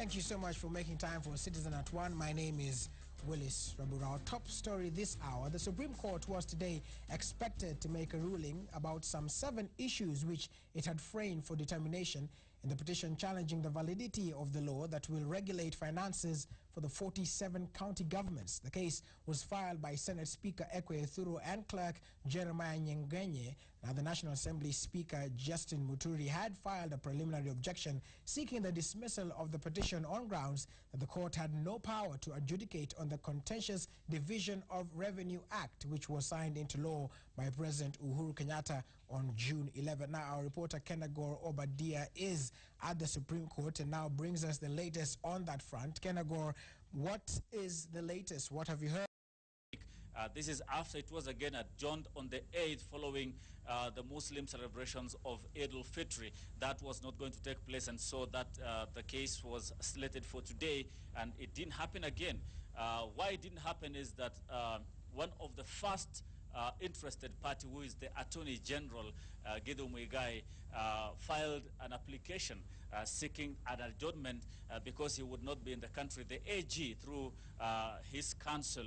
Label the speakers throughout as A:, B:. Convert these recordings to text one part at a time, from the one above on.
A: Thank you so much for making time for Citizen at 1. My name is Willis Rabura. Our top story this hour: the Supreme Court was today expected to make a ruling about some 7 issues which it had framed for determination in the petition challenging the validity of the law that will regulate finances for the 47 county governments. The case was filed by Senate Speaker Ekwe Ethuru and Clerk Jeremiah Nyengenye. Now, the National Assembly Speaker Justin Muturi had filed a preliminary objection seeking the dismissal of the petition on grounds that the court had no power to adjudicate on the contentious Division of Revenue Act, which was signed into law by President Uhuru Kenyatta on June 11. Now, our reporter Kenagor Obadia is at the Supreme Court and now brings us the latest on that front. Kenagor, what is the latest? What have you heard?
B: This is after it was again adjourned on the 8th following the Muslim celebrations of Eid al-Fitr. That was not going to take place, and so that the case was slated for today, and it didn't happen again. Why it didn't happen is that one of the first interested party, who is the Attorney General, Githu Muigai, filed an application seeking an adjournment because he would not be in the country. The AG, through his counsel,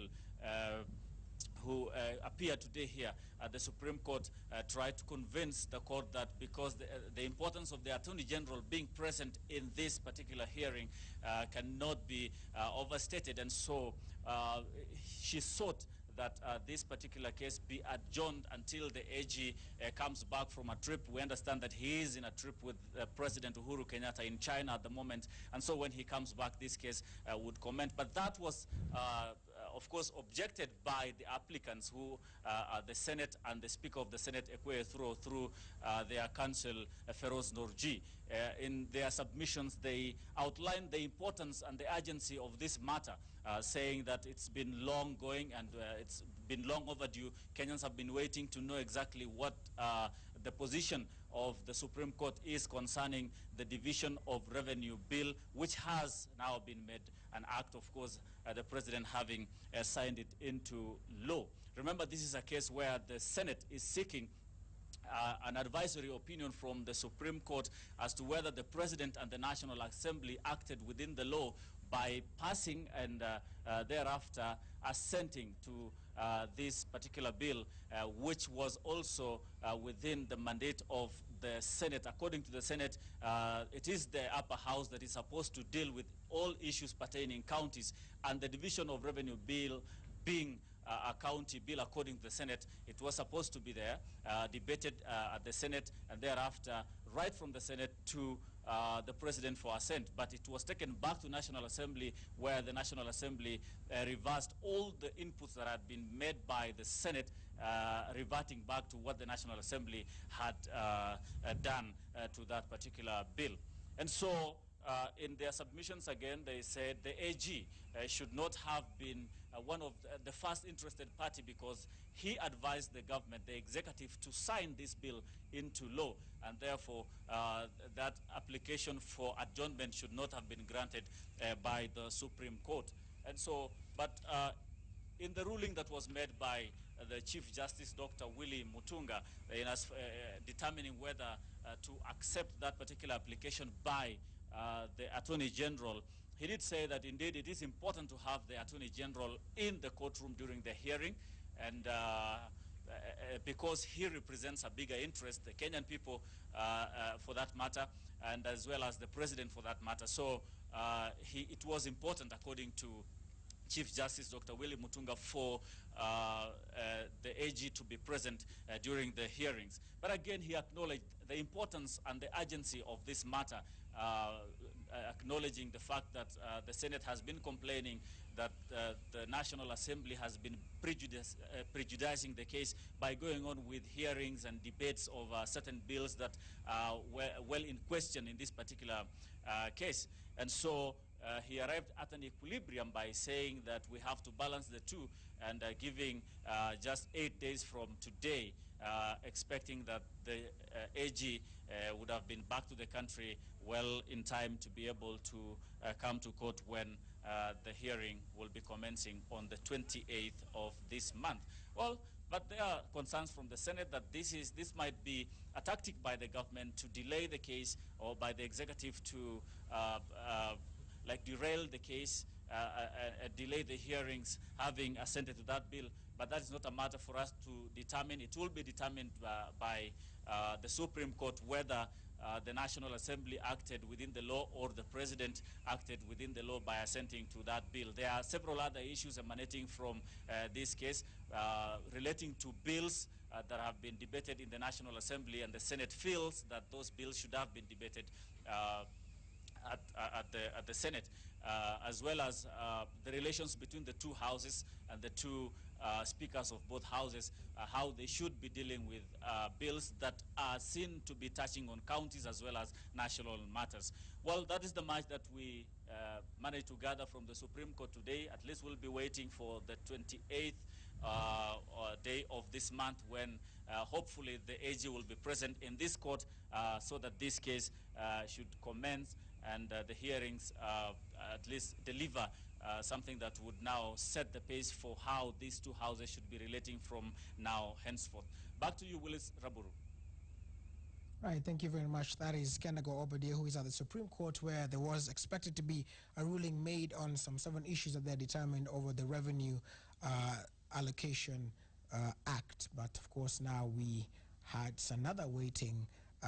B: who appeared today here at the Supreme Court, tried to convince the court that because the importance of the Attorney General being present in this particular hearing cannot be overstated, and so she sought that this particular case be adjourned until the AG comes back from a trip. We understand that he is in a trip with President Uhuru Kenyatta in China at the moment, and so when he comes back, this case would commence. But that was, of course, objected by the applicants, who are the Senate and the Speaker of the Senate, Ekwe Ethuru, through their counsel, Feroz Noorji. In their submissions, they outlined the importance and the urgency of this matter, saying that it's been long going and it's been long overdue. Kenyans have been waiting to know exactly what the position of the Supreme Court is concerning the Division of Revenue Bill, which has now been made an act, of course, the President having signed it into law. Remember, this is a case where the Senate is seeking an advisory opinion from the Supreme Court as to whether the President and the National Assembly acted within the law by passing and thereafter assenting to this particular bill, which was also within the mandate of the Senate. According to the Senate, it is the upper house that is supposed to deal with all issues pertaining counties, and the Division of Revenue Bill being a county bill, according to the Senate, it was supposed to be there, debated at the Senate, and thereafter right from the Senate to the President for assent. But it was taken back to National Assembly, where the National Assembly reversed all the inputs that had been made by the Senate, reverting back to what the National Assembly had done to that particular bill. And so in their submissions again, they said the AG should not have been one of the first interested party, because he advised the government, the executive, to sign this bill into law, and therefore that application for adjournment should not have been granted by the Supreme Court. And so, but in the ruling that was made by the Chief Justice, Dr. Willie Mutunga, in determining whether to accept that particular application by the Attorney General, he did say that indeed it is important to have the Attorney General in the courtroom during the hearing, and because he represents a bigger interest, the Kenyan people for that matter, and as well as the President for that matter. So it was important, according to Chief Justice Dr. Willie Mutunga, for the AG to be present during the hearings. But again, he acknowledged the importance and the urgency of this matter, acknowledging the fact that the Senate has been complaining that the National Assembly has been prejudicing the case by going on with hearings and debates of certain bills that were well in question in this particular case. And so he arrived at an equilibrium by saying that we have to balance the two, and giving just 8 days from today, expecting that the AG would have been back to the country well in time to be able to come to court when the hearing will be commencing on the 28th of this month. Well, but there are concerns from the Senate that this might be a tactic by the government to delay the case, or by the executive to like derail the case, delay the hearings, having assented to that bill. But that is not a matter for us to determine. It will be determined by the Supreme Court whether the National Assembly acted within the law or the President acted within the law by assenting to that bill. There are several other issues emanating from this case relating to bills that have been debated in the National Assembly, and the Senate feels that those bills should have been debated at the Senate, as well as the relations between the two houses and the two speakers of both houses, how they should be dealing with bills that are seen to be touching on counties as well as national matters. Well, that is the much that we managed to gather from the Supreme Court today. At least we'll be waiting for the 28th day of this month when hopefully the AG will be present in this court so that this case should commence and the hearings at least deliver something that would now set the pace for how these two houses should be relating from now henceforth. Back to you, Willis Raburu.
A: Right, thank you very much. That is Kenyatta Obadiah, who is at the Supreme Court, where there was expected to be a ruling made on some 7 issues that they're determined over the Revenue Allocation Act. But of course, now we had another waiting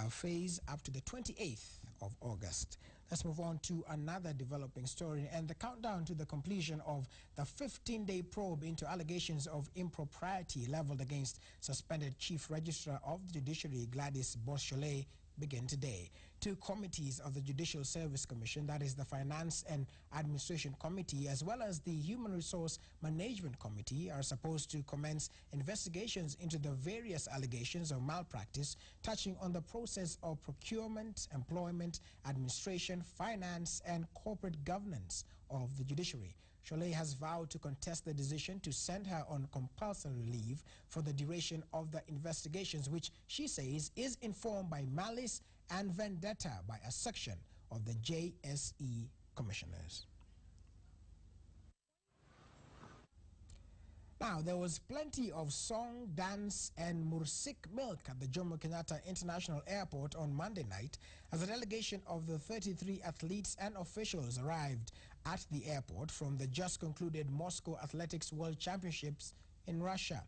A: phase up to the 28th of August. Let's move on to another developing story and the countdown to the completion of the 15-day probe into allegations of impropriety leveled against suspended Chief Registrar of the Judiciary Gladys Boschole begin today. 2 committees of the Judicial Service Commission, that is the Finance and Administration Committee, as well as the Human Resource Management Committee, are supposed to commence investigations into the various allegations of malpractice touching on the process of procurement, employment, administration, finance, and corporate governance of the judiciary. Cholet has vowed to contest the decision to send her on compulsory leave for the duration of the investigations, which she says is informed by malice and vendetta by a section of the JSE commissioners. Now, there was plenty of song, dance, and mursik milk at the Jomo Kenyatta International Airport on Monday night as a delegation of the 33 athletes and officials arrived at the airport from the just concluded Moscow Athletics World Championships in Russia.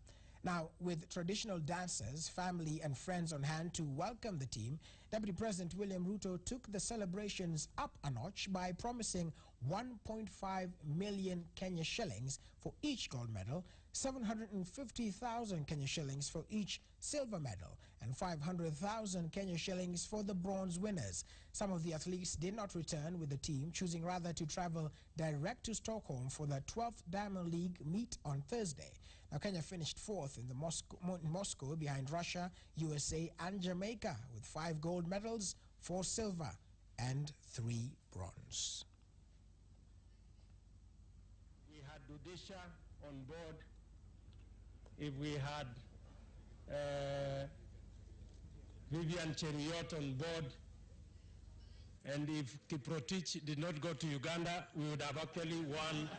A: Now, with traditional dancers, family, and friends on hand to welcome the team, Deputy President William Ruto took the celebrations up a notch by promising 1.5 million Kenya shillings for each gold medal, 750,000 Kenya shillings for each silver medal, and 500,000 Kenya shillings for the bronze winners. Some of the athletes did not return with the team, choosing rather to travel direct to Stockholm for the 12th Diamond League meet on Thursday. Now, Kenya finished 4th in Moscow behind Russia, USA, and Jamaica with 5 gold medals, 4 silver, and 3 bronze.
C: We had Dudisha on board. If we had Vivian Cheriot on board, and if Kiprotich did not go to Uganda, we would have actually won.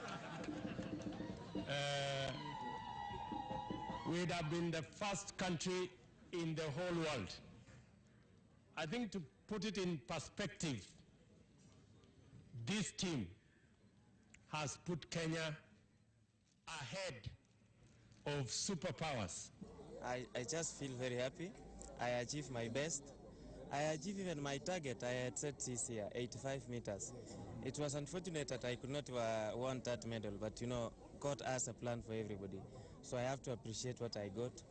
C: We would have been the first country in the whole world. I think, to put it in perspective, this team has put Kenya ahead of superpowers.
D: I just feel very happy. I achieved my best. I achieved even my target I had set this year, 85 meters. It was unfortunate that I could not want that medal, but you know, God has a plan for everybody. So I have to appreciate what I got.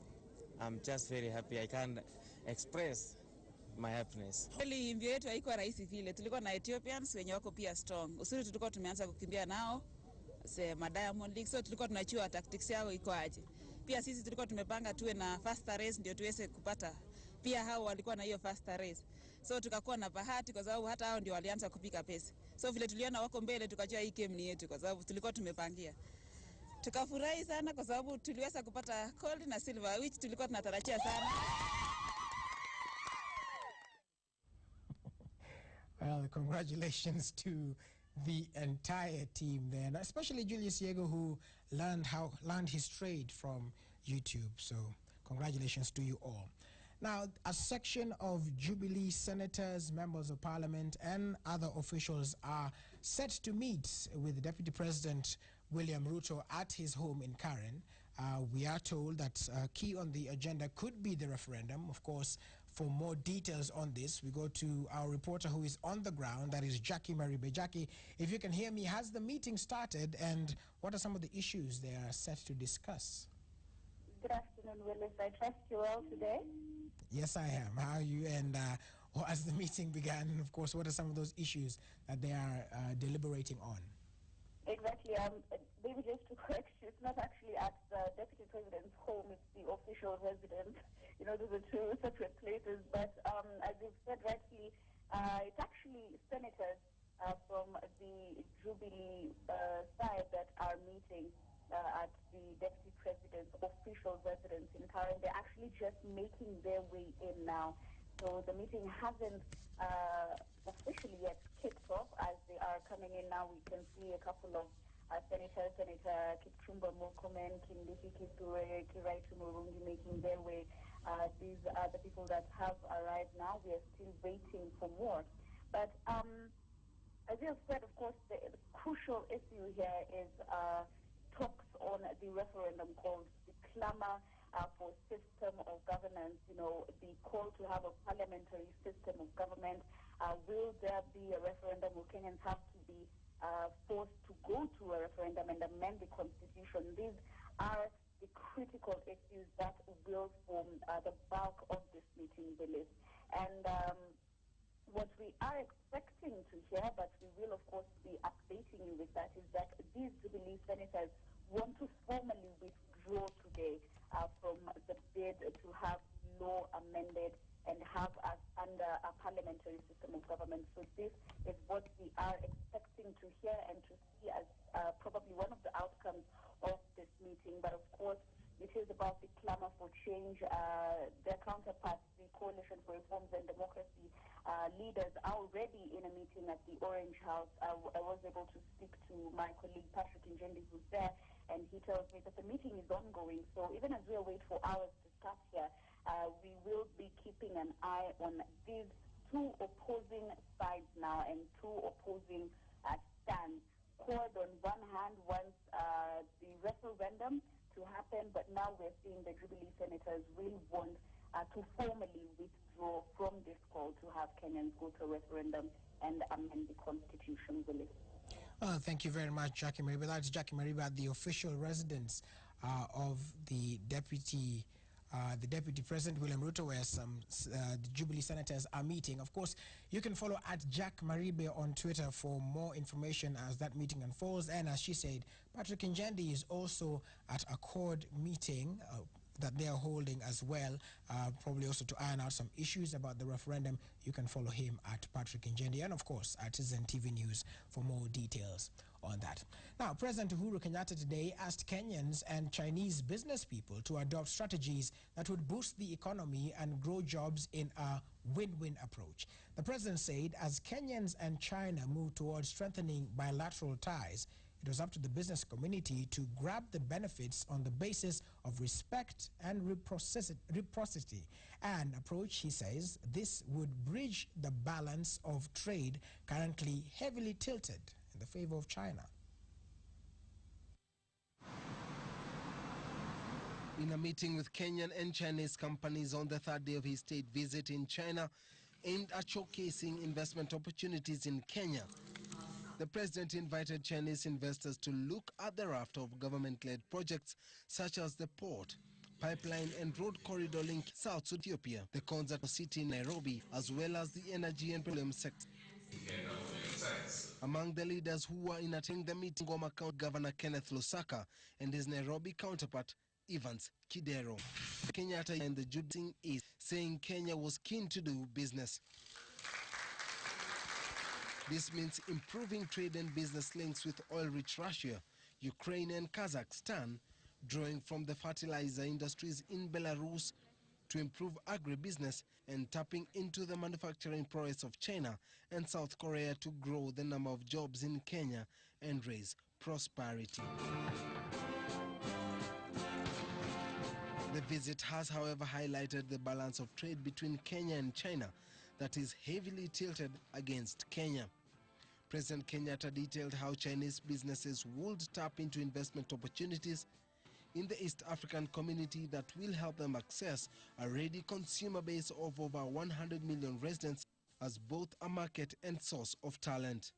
D: I'm just very happy. I can't express my happiness.
E: Kweli mbio yetu haikuwa rahisi vile. Tulikuwa na Ethiopians wenye wako pia strong. Usuri tulikuwa tumeanza kukimbia nao ma Diamond League, so tulikuwa tunachua tactics yao iko aje. Pia sisi tulikuwa tumepanga tuwe na faster race ndio tuweze kupata. Pia hao walikuwa na hiyo faster race. So tukakuwa na bahati kwa sababu hata hao ndio walianza kupika pesa. So vile tuliona wako mbele tukajua hii game ni yetu kwa sababu tulikuwa tumepangia. Tukafurahi sana kwa sababu tuliweza kupata gold na silver, which tulikuwa tunatarajia sana.
A: Well, congratulations to the entire team there, and especially Julius Yego, who learned his trade from YouTube. So congratulations to you all. Now, a section of Jubilee senators, members of parliament, and other officials are set to meet with Deputy President William Ruto at his home in Karen. We are told that key on the agenda could be the referendum. Of course, for more details on this, we go to our reporter who is on the ground, that is Jackie Maribe. Jackie, if you can hear me, has the meeting started, and what are some of the issues they are set to discuss?
F: Good afternoon, Willis. I trust you well today.
A: Yes, I am. How are you? And as the meeting began, of course, what are some of those issues that they are deliberating on?
F: Exactly. Maybe just to correct you, it's not actually at the Deputy President's home, it's the official residence. You know, those are two separate places. But as you've said rightly, it's actually senators from the Jubilee side that are meeting at the Deputy President's official residence in Karen. They're actually just making their way in now. So the meeting hasn't officially yet kicked off. As they are coming in now, we can see a couple of senators, Senator Kipchumba Murkomen, Kindiki Kithure, Kiraitu Murungi making their way. These are the people that have arrived now. We are still waiting for more. But as you have said, of course, the crucial issue here is talks on the referendum called the clamor for system of governance, you know, the call to have a parliamentary system of government. Will there be a referendum? Will Kenyans have to be forced to go to a referendum and amend the constitution? These are the critical issues that will form the bulk of this meeting, Willis. And what we are expecting to hear, but we will, of course, be updating you with that, is that these Jubilee senators want to formally withdraw today from the bid to have law amended and have us under a parliamentary system of government. So this is what we are expecting to hear and to see as probably one of the outcomes of this meeting. But of course, it is about the clamor for change. Their counterparts, the Coalition for Reforms and Democracy leaders, are already in a meeting at the Orange House. I was able to speak to my colleague Patrick Njendi, who's there, and he tells me that the meeting is ongoing. So even as we wait for hours to start here, we will be keeping an eye on these two opposing sides now and two opposing stands. CORD on one hand wants the referendum to happen, but now we're seeing the Jubilee senators will want to formally withdraw from this call to have Kenyans go to a referendum and amend the constitution, Willis.
A: Thank you very much, Jackie Mariba. That's Jackie Mariba at the official residence of the Deputy President William Ruto, where the Jubilee senators are meeting. Of course, you can follow at Jack Maribe on Twitter for more information as that meeting unfolds. And as she said, Patrick Njendi is also at a CORD meeting that they are holding as well, probably also to iron out some issues about the referendum. You can follow him at Patrick Njendi, and of course at Citizen TV News for more details on that. Now, President Uhuru Kenyatta today asked Kenyans and Chinese business people to adopt strategies that would boost the economy and grow jobs in a win-win approach. The president said as Kenyans and China move towards strengthening bilateral ties, it was up to the business community to grab the benefits on the basis of respect and reciprocity. An approach, he says, this would bridge the balance of trade currently heavily tilted in the favor of China.
G: In a meeting with Kenyan and Chinese companies on the third day of his state visit in China, aimed at showcasing investment opportunities in Kenya, the president invited Chinese investors to look at the raft of government-led projects such as the port, pipeline and road corridor link south to Ethiopia, the concert city in Nairobi, as well as the energy and petroleum sector. Among the leaders who were in attending the meeting, Ngoma County Governor Kenneth Lusaka and his Nairobi counterpart Evans Kidero. Kenyatta and the Jubilee is saying Kenya was keen to do business. This means improving trade and business links with oil-rich Russia, Ukraine and Kazakhstan, drawing from the fertilizer industries in Belarus to improve agribusiness and tapping into the manufacturing prowess of China and South Korea to grow the number of jobs in Kenya and raise prosperity. The visit has, however, highlighted the balance of trade between Kenya and China that is heavily tilted against Kenya. President Kenyatta detailed how Chinese businesses would tap into investment opportunities in the East African community that will help them access a ready consumer base of over 100 million residents as both a market and source of talent.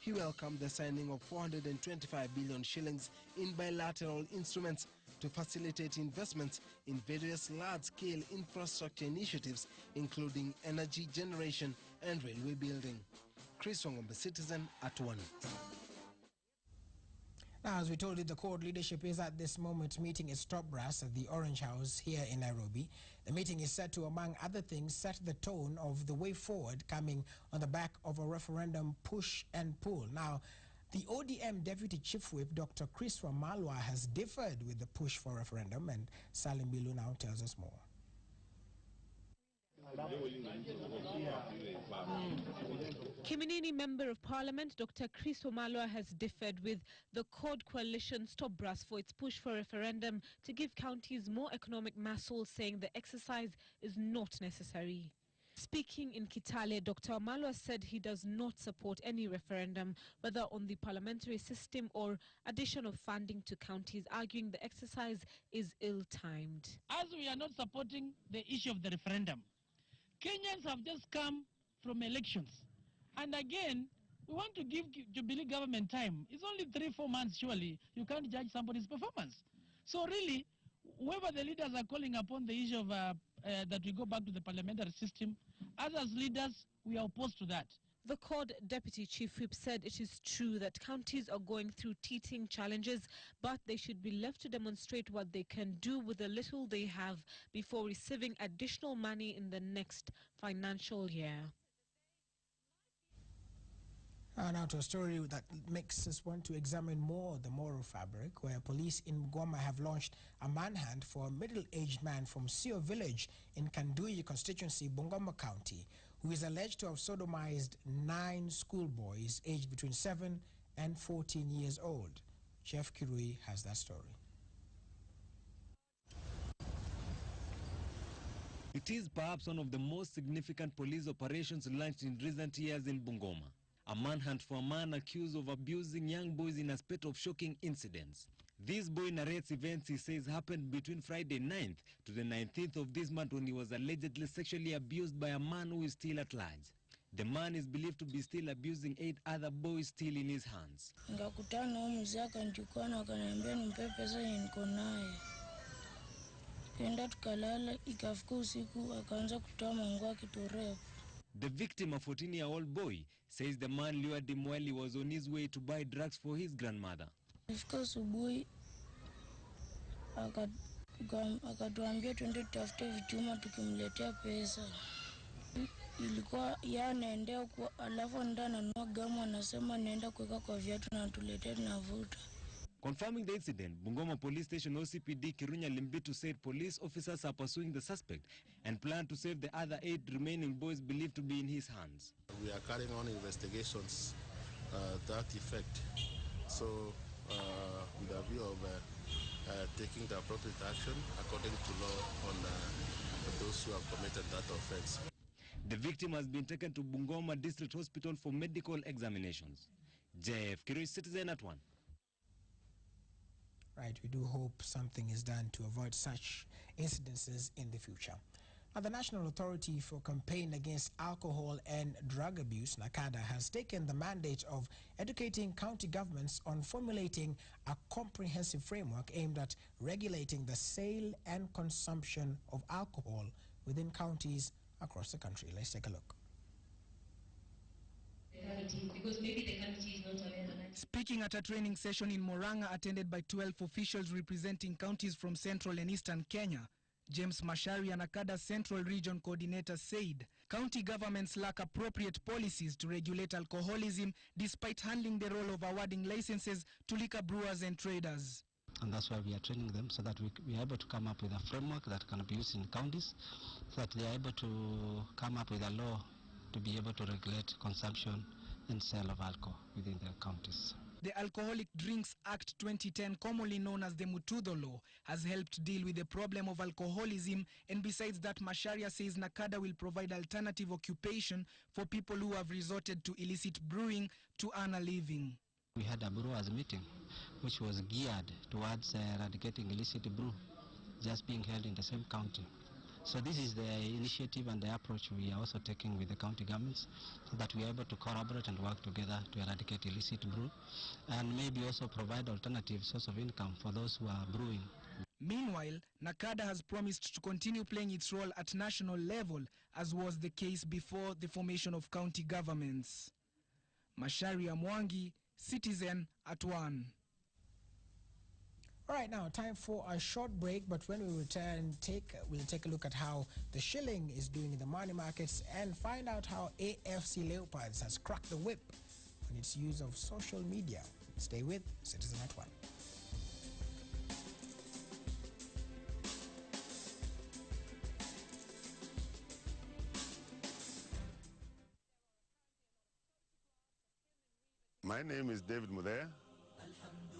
G: He welcomed the signing of 425 billion shillings in bilateral instruments to facilitate investments in various large-scale infrastructure initiatives, including energy generation and railway building. Chris Wangombe, Citizen at 1.
A: Now, as we told you, the court leadership is at this moment meeting its top brass at the Orange House here in Nairobi. The meeting is set to, among other things, set the tone of the way forward coming on the back of a referendum push and pull. Now, the ODM Deputy Chief Whip, Dr. Chris Wamalwa, has differed with the push for referendum, and Salim Bilu now tells us more.
H: Kiminini Member of Parliament Dr. Chris Wamalwa has differed with the CORD coalition's top brass for its push for referendum to give counties more economic muscle, saying the exercise is not necessary. Speaking in Kitale, Dr. Wamalwa said he does not support any referendum, whether on the parliamentary system or addition of funding to counties, arguing the exercise is ill-timed.
I: As we are not supporting the issue of the referendum, Kenyans have just come from elections. And again, we want to give Jubilee government time. It's only 3-4 months, surely. You can't judge somebody's performance. So really, whoever the leaders are calling upon the issue of that we go back to the parliamentary system, us as leaders, we are opposed to that.
H: The CORD Deputy Chief Whip said it is true that counties are going through teething challenges, but they should be left to demonstrate what they can do with the little they have before receiving additional money in the next financial year.
A: Now to a story that makes us want to examine more the moral fabric, where police in Bungoma have launched a manhunt for a middle-aged man from Sio village in Kanduyi constituency, Bungoma County, who is alleged to have sodomized 9 schoolboys aged between 7 and 14 years old. Chef Kirui has that story.
J: It is perhaps one of the most significant police operations launched in recent years in Bungoma. A manhunt for a man accused of abusing young boys in a spate of shocking incidents. This boy narrates events he says happened between Friday 9th to the 19th of this month, when he was allegedly sexually abused by a man who is still at large. The man is believed to be still abusing 8 other boys still in his hands.
K: Ngakutana na mzee akanichukua na akaniambia nimpe pesa yenye niko nayo. Kenda tukalala, ikafika usiku akaanza kutoa manguo akiturepu.
J: The victim, a 14-year-old boy, says the man lured him while he was on his way to buy drugs for his grandmother.
K: Ifika asubuhi akatuambia twende tutafute vichuma tukimletea pesa. Ilikuwa anaendea kwa, alafu ndio ananua gamu, anasema naenda kuweka kwa viatu na tuletea tunavuta.
J: Confirming the incident, Bungoma Police Station OCPD Kirunya Limbitu said police officers are pursuing the suspect and plan to save the other 8 remaining boys believed to be in his hands.
L: We are carrying on investigations to that effect. So, with a view of taking the appropriate action according to law on those who have committed that offense.
J: The victim has been taken to Bungoma District Hospital for medical examinations. JF Kirui, Citizen at 1.
A: Right, we do hope something is done to avoid such incidences in the future. Now, the National Authority for Campaign Against Alcohol and Drug Abuse, NACADA, has taken the mandate of educating county governments on formulating a comprehensive framework aimed at regulating the sale and consumption of alcohol within counties across the country. Let's take a look.
M: Because maybe the country is not aware that.
N: Speaking at a training session in Moranga attended by 12 officials representing counties from central and eastern Kenya, James Mashari, NACADA Central Region Coordinator, said county governments lack appropriate policies to regulate alcoholism despite handling the role of awarding licenses to liquor brewers and traders.
O: And that's why we are training them, so that we are able to come up with a framework that can be used in counties, so that they are able to come up with a law to be able to regulate consumption and sale of alcohol within their counties.
N: The Alcoholic Drinks Act 2010, commonly known as the Mutudo Law, has helped deal with the problem of alcoholism, and besides that, Macharia says NACADA will provide alternative occupation for people who have resorted to illicit brewing to earn a living.
O: We had a brewers meeting which was geared towards eradicating illicit brew, just being held in the same county. So this is the initiative and the approach we are also taking with the county governments, so that we are able to collaborate and work together to eradicate illicit brew, and maybe also provide alternative source of income for those who are brewing.
N: Meanwhile, NACADA has promised to continue playing its role at national level, as was the case before the formation of county governments. Macharia Mwangi, Citizen at 1.
A: All right, now time for a short break, but when we return, we'll take a look at how the shilling is doing in the money markets and find out how AFC Leopards has cracked the whip on its use of social media. Stay with Citizen at 1.
P: My name is David Mudea.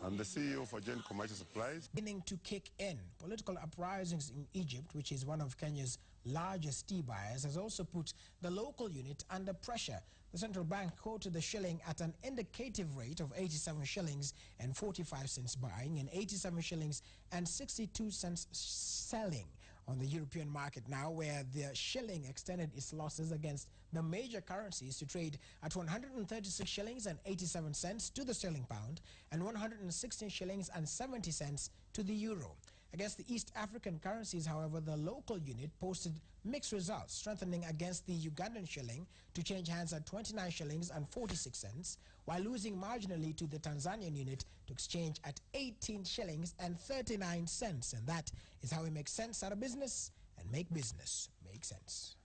P: I'm the CEO for Joint Commercial Supplies.
A: Beginning to kick in, political uprisings in Egypt, which is one of Kenya's largest tea buyers, has also put the local unit under pressure. The central bank quoted the shilling at an indicative rate of 87 shillings and 45 cents buying and 87 shillings and 62 cents selling on the European market now, where the shilling extended its losses against the major currencies to trade at 136 shillings and 87 cents to the sterling pound and 116 shillings and 70 cents to the euro. Against the East African currencies, however, the local unit posted mixed results, strengthening against the Ugandan shilling to change hands at 29 shillings and 46 cents, while losing marginally to the Tanzanian unit to exchange at 18 shillings and 39 cents. And that is how we make sense out of business and make business make sense.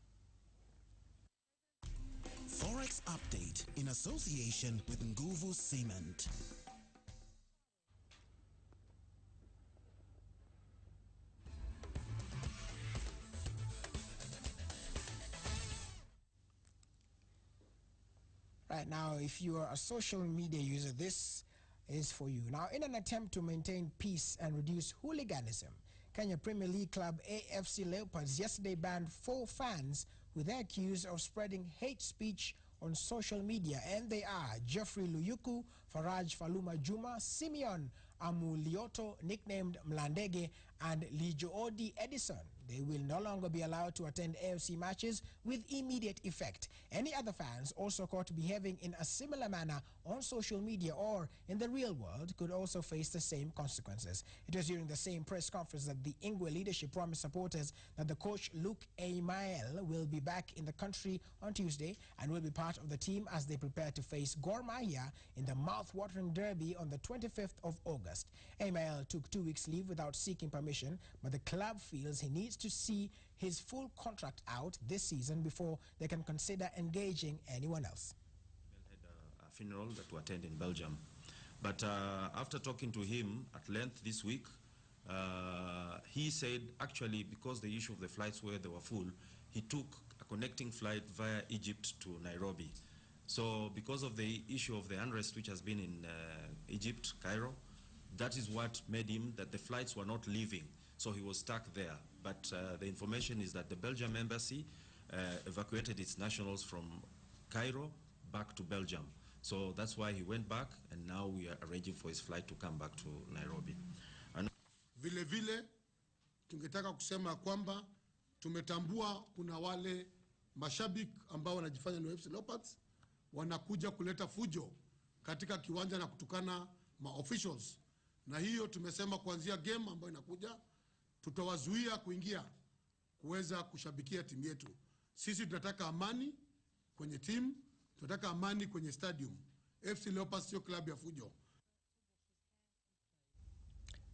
Q: Forex Update in association with Nguvu Cement.
A: Right now, if you are a social media user, this is for you. Now, in an attempt to maintain peace and reduce hooliganism, Kenya Premier League club AFC Leopards yesterday banned 4 fans who were accused of spreading hate speech on social media, and they are Jeffrey Luyuku, Faraj Faluma Juma, Simeon Amulioto, nicknamed Mlandege, and Lijoodi Edison. They will no longer be allowed to attend AFC matches with immediate effect. Any other fans also caught behaving in a similar manner on social media or in the real world could also face the same consequences. It was during the same press conference that the Ingwe leadership promised supporters that the coach Luke Aimael will be back in the country on Tuesday and will be part of the team as they prepare to face Gor Mahia in the mouth-watering derby on the 25th of August. Aimael took 2 weeks leave without seeking permission, but the club feels he needs to see his full contract out this season before they can consider engaging anyone else.
R: Had a funeral that to attend in Belgium, but after talking to him at length this week, he said actually because the issue of the flights where they were full, he took a connecting flight via Egypt to Nairobi. So because of the issue of the unrest which has been in Egypt, Cairo, that is what made him that the flights were not leaving. So he was stuck there. But the information is that the Belgium embassy evacuated its nationals from Cairo back to Belgium. So that's why he went back, and now we are arranging for his flight to come back to Nairobi. And
S: vile vile tungetaka kusema kwamba tumetambua kuna wale mashabiki ambao wanajifanya ni AFC Leopards wanakuja kuleta fujo katika kiwanja na kutukana officials, na hiyo tumesema kuanzia game ambayo inakuja tutawazuia kuingia kuweza kushabikia timu yetu. Sisi tunataka amani kwenye timu, tunataka amani kwenye stadium. AFC Leopards sio club ya fujo.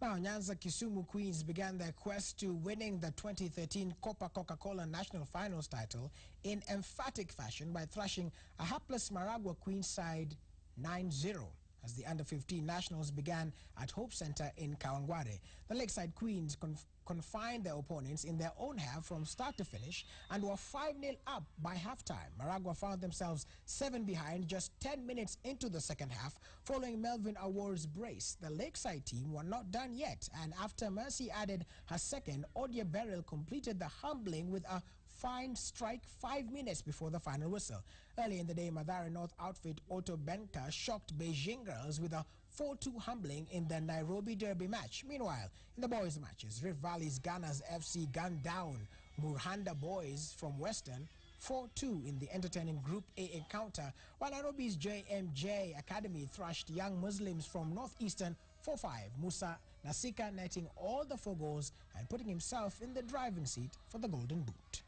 A: Now, Nyanza Kisumu Queens began their quest to winning the 2013 Copa Coca-Cola National Finals title in emphatic fashion by thrashing a hapless Maragua Queens side 9-0. as the under-15 nationals began at Hope Center in Kawangware. The Lakeside Queens confined their opponents in their own half from start to finish and were 5-0 up by halftime. Maragua found themselves 7 behind just 10 minutes into the second half following Melvin Awar's brace. The Lakeside team were not done yet, and after Mercy added her second, Odia Beryl completed the humbling with a fine strike 5 minutes before the final whistle. Early in the day, Mathare North outfit Otto Benka shocked Beijing girls with a 4-2 humbling in the Nairobi Derby match. Meanwhile, in the boys' matches, Rift Valley's Ghana's FC gunned down Murhanda boys from Western 4-2 in the entertaining Group A encounter, while Nairobi's JMJ Academy thrashed Young Muslims from Northeastern 4-5. Musa Nasika netting all the 4 goals and putting himself in the driving seat for the Golden Boot.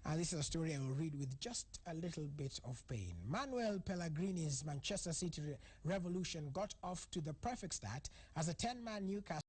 A: And this is a story I will read with just a little bit of pain. Manuel Pellegrini's Manchester City Revolution got off to the perfect start as a 10-man Newcastle